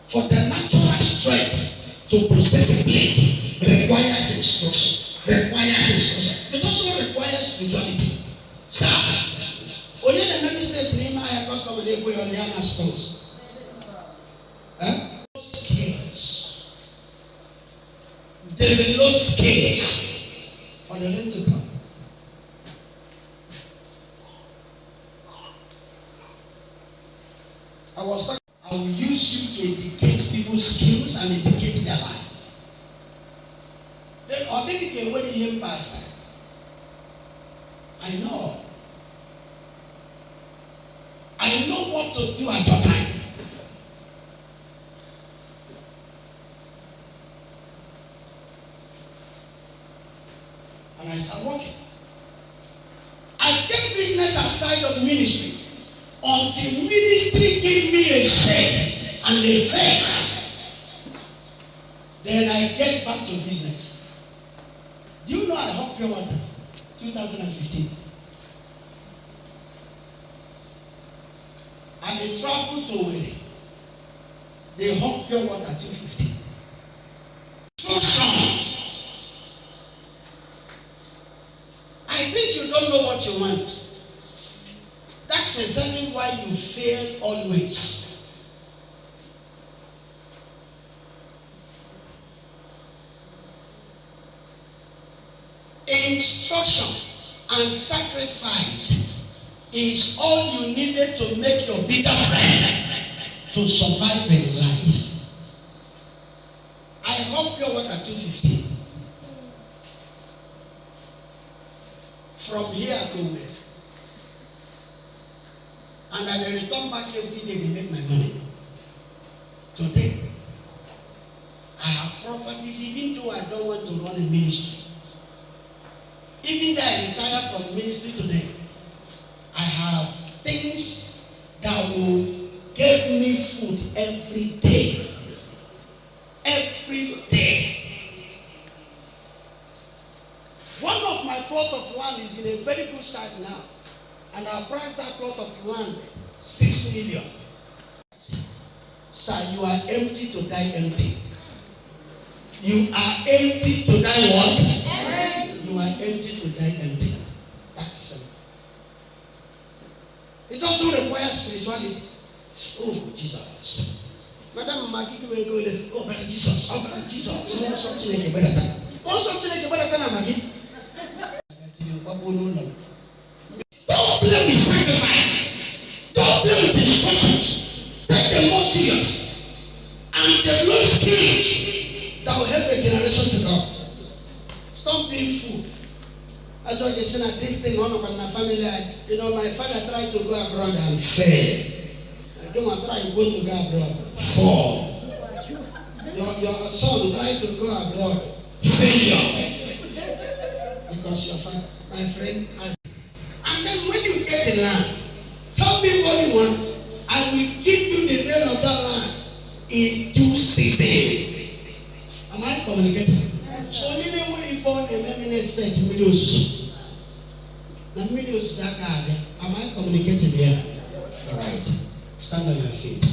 For the natural strength to possess a place requires instruction. It also requires spirituality. Stop. Only the business name I have customer they go on the other stores. Skills. Develop skills for the day to come. I will use you to educate people's skills and educate their life. Then or maybe they wait him pastor. I know what to do at your time. And I start working. I take business aside of ministry until ministry give me a share and a face. Then I get back to business. Do you know I helped Pure Water 2015? And they traveled to Owerri. They helped Pure Water 250. So strong. I think you don't know what you want. That's exactly why you fail always. Instruction and sacrifice is all you needed to make your bigger friend to survive in life. I hope Pure Water 250. From here to where? And I return back every day to make my money. Today, I have properties even though I don't want to run a ministry. Even though I retire from ministry today, I have things that will give me food every day. Every day. One of my plot of land is in a very good site now. And I priced that plot of land 6 million. Sir, you are empty to die empty. You are empty to die what? Empty. You are empty to die empty. That's simple. It doesn't require spirituality. Oh, Jesus. Madam Maggie, oh, Brother Jesus. Oh, Brother Jesus. Oh, something like a better. Oh, something like a better, Maggie. Don't play with sacrifice. Don't play with instructions. Take them more serious. And develop skills that will help the generation to come. Stop being fool. I told you, that this thing on up in my family, my father tried to go abroad and failed. I don't want to try to go abroad. Fall. Your son tried to go abroad. Failure. Because your father, my friend, and then when you get the land, tell me what you want. I will give you the rain of that land in due season. Am I communicating? So even when you phone a minute state videos, the videos are am I communicating here? All right. Stand on your feet.